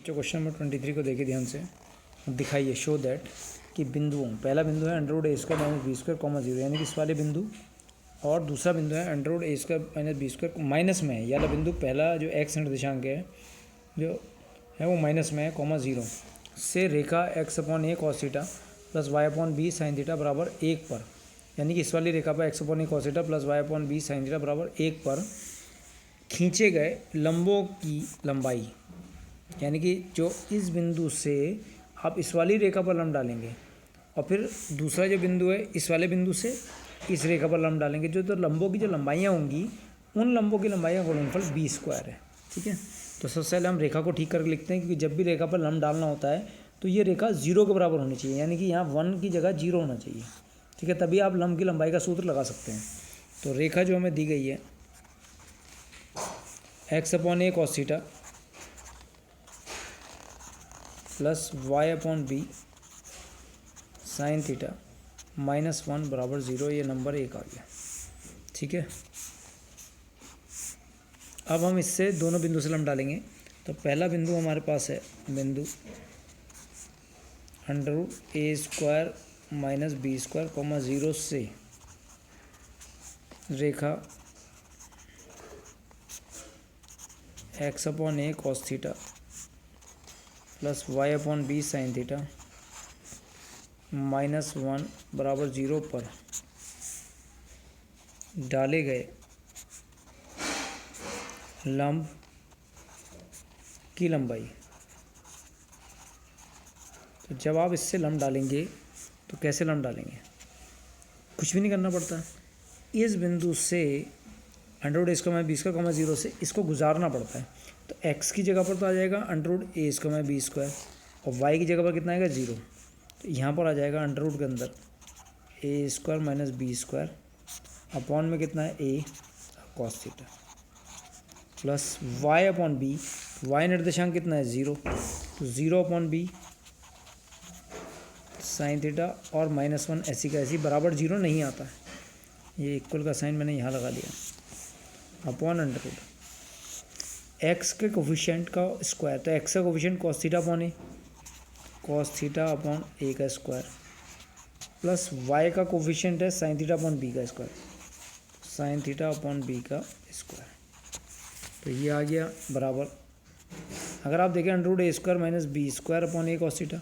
बच्चों question number 23 को देखिए ध्यान से, दिखाइए शो दैट कि बिंदुओं, पहला बिंदु है under root a square minus b square comma zero, यानी कि इस वाले बिंदु, और दूसरा बिंदु है under root a square minus b square minus में है। यह वाला बिंदु पहला जो एक्स निर्देशांक है जो है वो माइनस में है कॉमा जीरो से रेखा x upon a cos theta plus y upon b sine theta बराबर 1 पर, यानी कि इस वाली रेखा पर x upon a cos theta plus y upon b sine theta बराबर 1 पर खींचे गए लंबों की लंबाई, यानी कि जो इस बिंदु से आप इस वाली रेखा पर लंब डालेंगे और फिर दूसरा जो बिंदु है इस वाले बिंदु से इस रेखा पर लंब डालेंगे, जो तो लंबों की जो लंबाइयाँ होंगी उन लंबों की लंबाइयाँ का गुणनफल बी स्क्वायर है। ठीक है, तो सबसे पहले हम रेखा को ठीक करके लिखते हैं, क्योंकि जब भी रेखा पर लंब डालना होता है तो ये रेखा 0 के बराबर होनी चाहिए, यानी कि यहाँ 1 की जगह 0 होना चाहिए। ठीक है, तभी आप लंब की लंबाई का सूत्र लगा सकते हैं। तो रेखा जो हमें दी गई है x upon a cos theta plus y upon b sine theta minus 1 बराबर 0, ये नंबर 1 आ गया। ठीक है, अब हम इससे दोनों बिंदु से लंब डालेंगे। तो पहला बिंदु हमारे पास है बिंदु under root a square minus b square comma 0 से रेखा x upon a cos theta plus y upon b sine theta minus 1 बराबर 0 पर डाले गए लंब की लंबाई। तो जब आप इससे लंब डालेंगे तो कैसे लंब डालेंगे, कुछ भी नहीं करना पड़ता। इस बिंदु से under root a square minus b square comma 0 से इसको गुजारना पड़ता है। तो x की जगह पर तो आ जाएगा under root a square minus b square, और y की जगह पर कितना आएगा 0। तो यहाँ पर आ जाएगा अंडर रूट के अंदर a square minus b square upon में कितना है a cos theta plus y upon b, y निर्देशांक कितना है 0, तो 0 अपॉन बी साइन थीटा और माइनस 1 ऐसी का ऐसी बराबर 0 नहीं आता है, ये इक्वल का साइन मैंने यहाँ लगा दिया अपॉन अंडर रूट एक्स के कोफिशिएंट का स्क्वायर। तो एक्स का coefficient cos theta upon a, cos theta upon a का स्क्वायर प्लस वाई का कोफिशिएंट है साइन थीटा अपॉन बी का square, sine theta upon b का स्क्वायर। तो ये आ गया बराबर, अगर आप देखें under root a square minus b square upon a cos theta,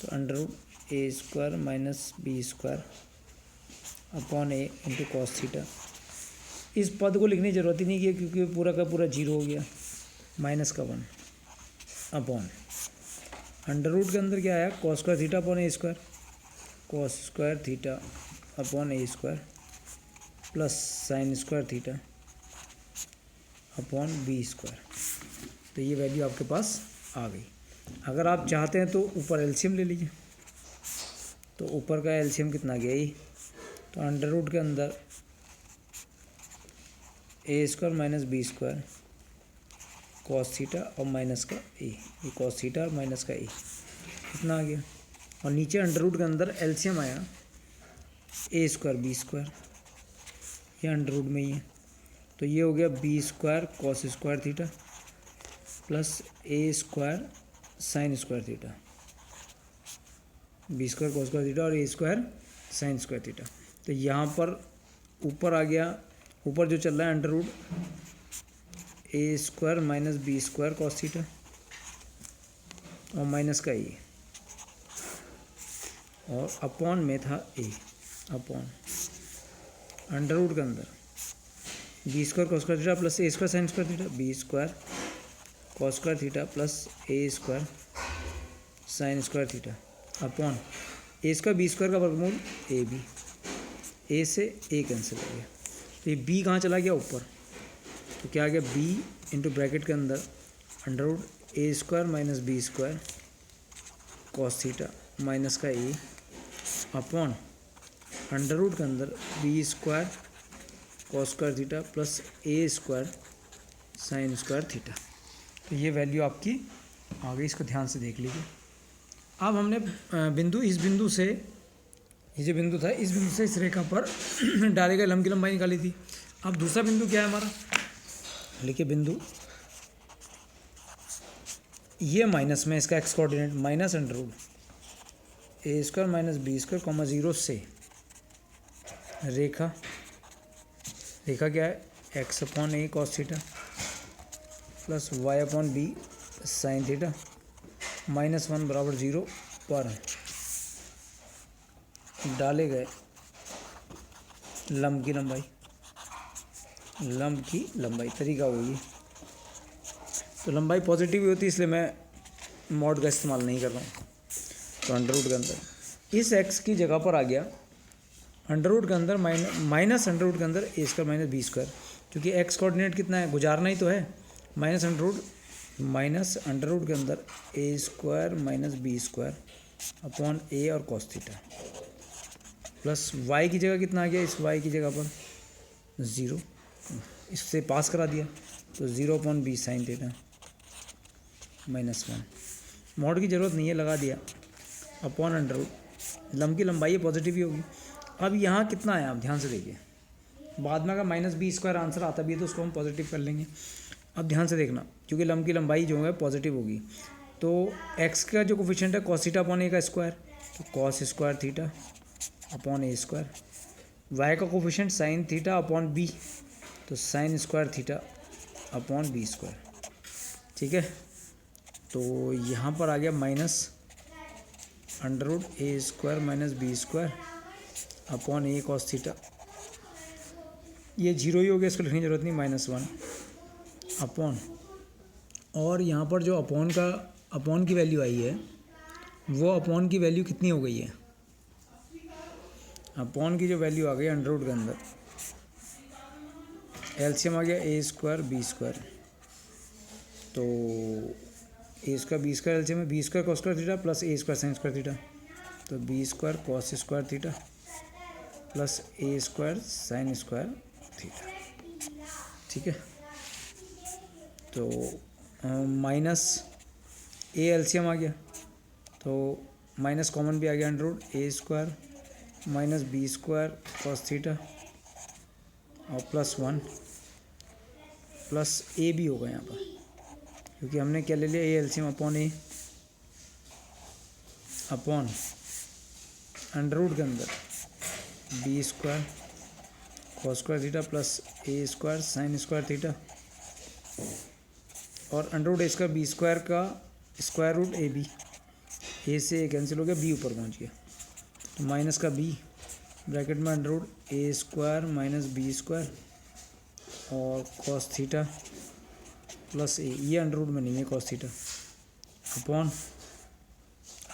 तो under root a square minus b square upon A into cos theta. इस पद को लिखने की ज़रूरत ही नहीं है, क्योंकि पूरा का पूरा 0 हो गया, माइनस का 1 अपॉन अंडर रूट के अंदर क्या आया cos square theta upon a square, cos square theta upon a square plus sine square theta upon b square. तो ये वैल्यू आपके पास आ गई। अगर आप चाहते हैं तो ऊपर एलसीएम ले लीजिए। तो ऊपर का एलसीएम कितना गया ये, तो अंडर रूट के अंदर a square minus b square cos theta और माइनस का ए, ये कॉस थीटा और माइनस का ए कितना आ गया, और नीचे अंडर रूट के अंदर एलसीएम आया ए स्क्वायर बी स्क्वायर, ये अंडर रूट में ही है। तो ये हो गया b square cos square theta plus a square sine square theta, b square cos square theta और a square sine square theta. तो यहाँ पर ऊपर आ गया, ऊपर जो चल रहा है under root a square minus b square cos theta और माइनस का ए, और अपॉन में था ए अपॉन अंडर रूट के अंदर b square cos square theta plus a square sine square theta, b square cos square theta plus a square sine square theta upon a square b square का वर्गमूल ए b, a से a cancel हो गया। तो ये B कहाँ चला गया ऊपर, तो क्या आ गया बी इंटू ब्रैकेट के अंदर under root a square minus b square cos theta minus का ए अपॉन अंडर रूट के अंदर b square cos square theta plus a square sine square theta. तो ये वैल्यू आपकी आ गई, इसको ध्यान से देख लीजिए। अब हमने बिंदु, इस बिंदु से, ये जो बिंदु था इस बिंदु से इस रेखा पर डाले गए लंब की लंबाई निकाली थी। अब दूसरा बिंदु क्या है हमारा, लिखिए बिंदु ये माइनस में इसका x coordinate minus under root a square minus b square comma zero से रेखा क्या है x upon a cos theta plus y upon b sine theta -1 बराबर 0 पर डाले गए लंब की लंबाई तरीका वही है। तो लंबाई पॉजिटिव ही होती है, इसलिए मैं मॉड का इस्तेमाल नहीं कर रहा हूँ। तो अंडर रूट के अंदर इस एक्स की जगह पर आ गया अंडर रूट के अंदर माइनस अंडर रूट के अंदर a square minus b square, क्योंकि एक्स कोऑर्डिनेट कितना है, गुजारना ही तो है। माइनस अंडर रूट के अंदर a square minus b square upon a और कॉस थीटा प्लस वाई की जगह कितना आ गया, इस वाई की जगह पर 0, इससे पास करा दिया तो 0 upon b sine theta -1। Mod की ज़रूरत नहीं है, लगा दिया अपॉन अंडर रूट। लंब की लंबाई है पॉजिटिव ही होगी। अब यहाँ कितना है, आप ध्यान से देखिए, बाद में अगर माइनस बी स्क्वायर आंसर आता भी है तो उसको हम पॉजिटिव कर लेंगे। अब ध्यान से देखना, क्योंकि लंब की लंबाई जो है पॉजिटिव होगी, तो एक्स का जो कोफिशिएंट है कॉस थीटा अपॉन ए का स्क्वायर, तो cos square theta upon a square. Y का coefficient sine theta upon b, तो sine square theta upon b square. ठीक है, तो यहाँ पर आ गया minus under root a square minus b square upon a cos theta. ये 0 ही हो गया, इसको लिखने की ज़रूरत नहीं, -1 अपॉन, और यहाँ पर जो अपॉन की वैल्यू आई है, वो अपॉन की वैल्यू कितनी हो गई है, अपॉन की जो वैल्यू आ गई अंडर रूट के अंदर, एलसीएम आ गया ए स्क्वायर बी स्क्वायर, तो a square b square LCM में b square cos square theta plus a square sine square theta, तो b square cos square theta plus a square sine square theta. ठीक है, तो minus A LCM आ गया, तो minus common भी आ गया, under root a square minus b square cos theta और +1 प्लस ए भी होगा यहाँ पर, क्योंकि हमने क्या ले लिया, a LCM upon a upon under root के अंदर b square cos square theta plus a square sine square theta, और under root a square b square का square root a b, a से ए कैंसिल हो गया, B ऊपर पहुंच गया, तो माइनस का बी ब्रैकेट में under root a square minus b square और कॉस थीटा प्लस ए, ये अंडर रूट में नहीं है cos theta, upon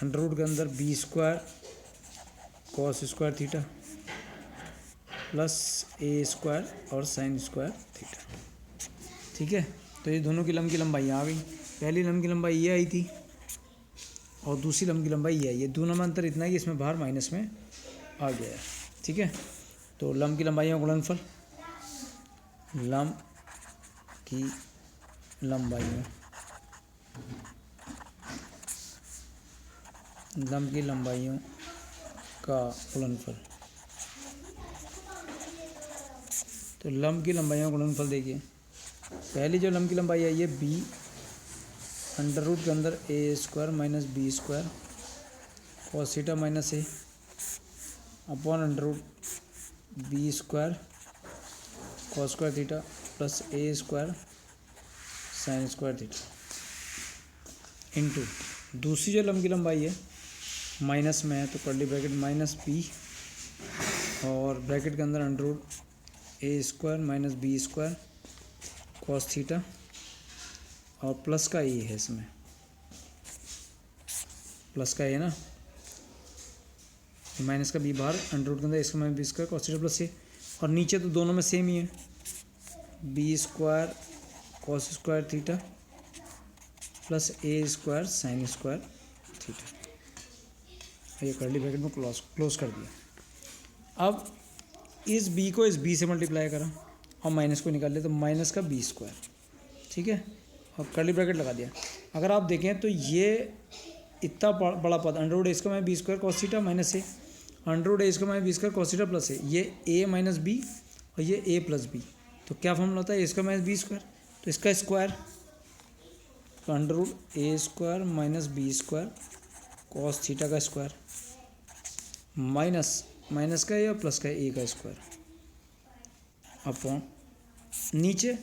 under root के अंदर b square cos square theta plus a square और साइन स्क्वायर थीटा। ठीक है, तो ये दोनों की लंब की लंबाई आ गई। पहली लंब की लंबाई ये आई थी और दूसरी लंब की लंबाई ये आई है, दोनों में अंतर इतना ही, इसमें बाहर माइनस में आ गया है। ठीक है, तो लंब की लंबाइयों का गुणनफल, लंब की लंबाइयों का गुणनफल, तो लंब की लंबाइयों का गुणनफल देखिए, पहली जो लंब की लंबाई है ये बी अंडर रूट के अंदर a square minus b square cos theta minus a upon under root b square cos square theta plus a square sine square theta into दूसरी जो लंब की लंबाई है माइनस में है, तो कर्ली ब्रैकेट माइनस बी और ब्रैकेट के अंदर under root a square minus b square cos theta और प्लस का ए है, इसमें प्लस का ए ना, माइनस का बी बाहर, अंडर रूट के अंदर इसका minus b square cos theta plus a, और नीचे तो दोनों में सेम ही है, b square cos square theta plus a square sine square theta. ये कर्ली ब्रैकेट में क्लोज कर दिया। अब इस बी को इस बी से मल्टीप्लाई करा और माइनस को निकाल लिया, तो माइनस का बी स्क्वायर। ठीक है, और कर्ली ब्रैकेट लगा दिया। अगर आप देखें तो ये इतना बड़ा पद under root a square minus b square cos theta minus a, under root a square minus b square cos theta plus a, ये ए माइनस बी और ये ए प्लस बी, तो क्या फॉर्मूला होता है, a square minus b square, तो इसका square तो under root a square minus b square cos theta का स्क्वायर माइनस का या प्लस का ए का स्क्वायर अपॉन नीचे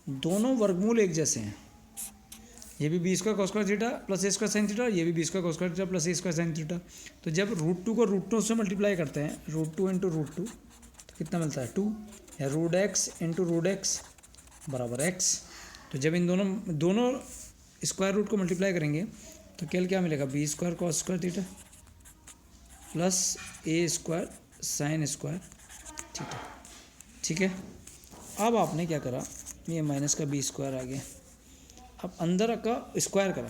दोनों वर्गमूल एक जैसे हैं, ये भी b square cos square theta plus a square sine theta, ये भी b square cos square theta plus a square sine theta. तो जब रूट टू को रूट टू से मल्टीप्लाई करते हैं, root two into root two, तो कितना मिलता है 2, या root x into root x बराबर एक्स। तो जब इन दोनों स्क्वायर रूट को मल्टीप्लाई करेंगे तो क्या मिलेगा, b square cos square theta plus a square sine square theta. ठीक है, अब आपने क्या करा, ये माइनस का बी स्क्वायर आ गया, अब अंदर का स्क्वायर करा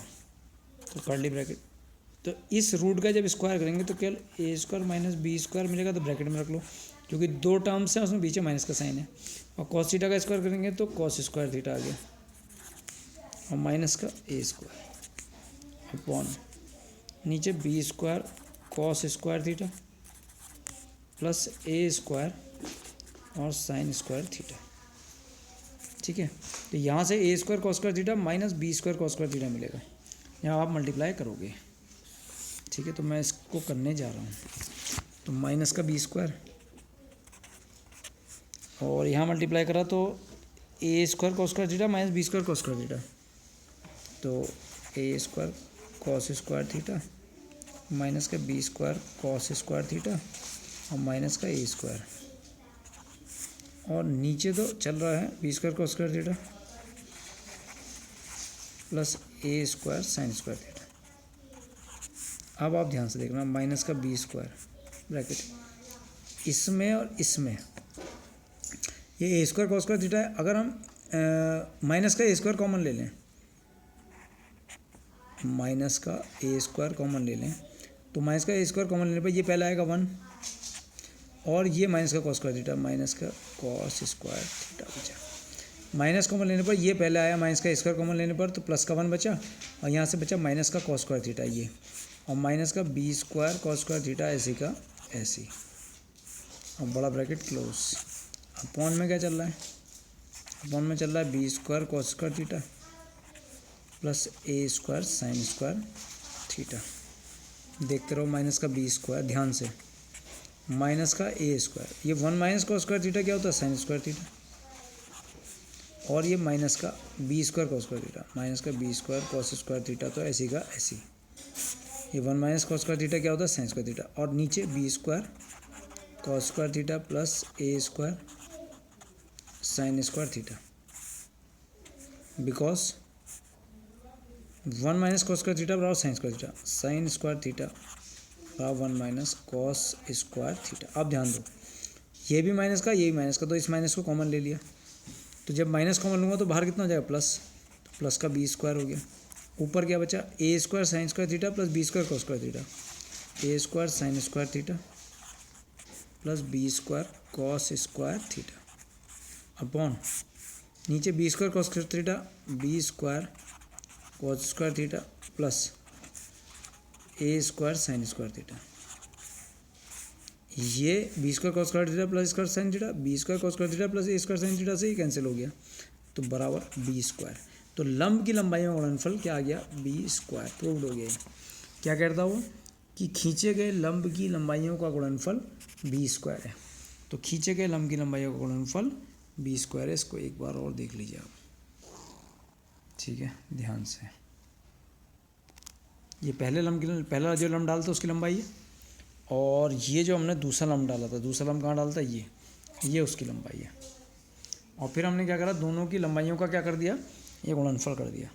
तो कर्ली ब्रैकेट, तो इस रूट का जब स्क्वायर करेंगे तो केवल ए स्क्वायर माइनस बी स्क्वायर मिलेगा, तो ब्रैकेट में रख लो क्योंकि दो टर्म्स हैं उसमें बीच में माइनस का साइन है। और कॉस थीटा का स्क्वायर करेंगे तो कॉस स्क्वायर थीटा आ गया और माइनस का ए स्क्वायर अपॉन नीचे b square cos square theta plus a square और साइन स्क्वायर थीटा। ठीक है, तो यहाँ से a square cos square theta minus b square cos square theta मिलेगा, यहाँ आप मल्टीप्लाई करोगे। ठीक है, तो मैं इसको करने जा रहा हूँ, तो माइनस का बी स्क्वायर और यहाँ मल्टीप्लाई करा तो a square cos square theta minus b square cos square theta, तो a square cos square theta minus का b square cos square theta और माइनस का ए स्क्वायर, और नीचे तो चल रहा है b square cos square theta plus a square sine square theta. अब आप ध्यान से देखना, माइनस का बी स्क्वायर ब्रैकेट इसमें और इसमें, ये ए स्क्वायर कॉस स्क्वायर थीटा है, अगर हम माइनस का ए स्क्वायर कॉमन ले लें, माइनस का ए स्क्वायर कॉमन ले लें तो माइनस का ए स्क्वायर कॉमन लेने पर ये पहला आएगा 1 और ये माइनस का कॉस स्क्वायर थीटा, माइनस का कॉस स्क्वायर थीटा बचा। माइनस कॉमन लेने पर ये पहले आया माइनस का स्क्वायर कॉमन लेने पर, तो प्लस का 1 बचा और यहाँ से बचा माइनस का कॉस स्क्वायर थीटा ये, और माइनस का b square cos square theta ऐसे का ऐसे, और बड़ा ब्रैकेट क्लोज। अपॉन में क्या चल रहा है, अपॉन में चल रहा है b square cos square theta plus a square sine square theta. देखते रहो, माइनस का बी स्क्वायर, ध्यान से, माइनस का ए स्क्वायर, ये 1 माइनस कॉस स्क्वायर थीटा क्या होता है, साइन स्क्वायर थीटा, और ये माइनस का b square cos square theta, minus का b square cos square theta, तो ऐसी का ऐसी, ये 1 माइनस कॉस स्क्वायर थीटा क्या होता है, साइन स्क्वायर थीटा, और नीचे b square cos square theta plus a square sine square theta, because 1 minus cos square theta बराबर sine square theta, sine square theta बराबर 1 माइनस कॉस स्क्वायर थीटा। अब ध्यान दो, ये भी माइनस का, ये भी माइनस का, तो इस माइनस को कॉमन ले लिया, तो जब माइनस कॉमन लूँगा तो बाहर कितना हो जाएगा, प्लस, तो प्लस का बी स्क्वायर हो गया, ऊपर क्या बचा, a square sine square theta plus b square cos square theta, a square sine square theta plus b square cos square theta upon नीचे b square cos square theta, b square cos square theta plus a square sine square theta, ये b square cos square theta plus square sine theta, b square cos square theta plus a square sine theta से ही cancel हो गया, तो बराबर B square. तो लंब की लंबाइयों का गुणनफल क्या आ गया, बी स्क्वायर, प्रूव्ड हो गया। क्या कहता वो कि खींचे गए लंब की लंबाइयों का गुणनफल बी स्क्वायर है, तो खींचे गए लंब की लंबाइयों का गुणनफल बी स्क्वायर है। इसको एक बार और देख लीजिए आप, ठीक है, ध्यान से। ये पहला जो लंब डालता उसकी लंबाई है, और ये जो हमने दूसरा लंब डाला था, दूसरा लंब कहाँ डालता है, ये उसकी लंबाई है, और फिर हमने क्या करा, दोनों की लंबाइयों का क्या कर दिया, ये गुणनफल कर दिया।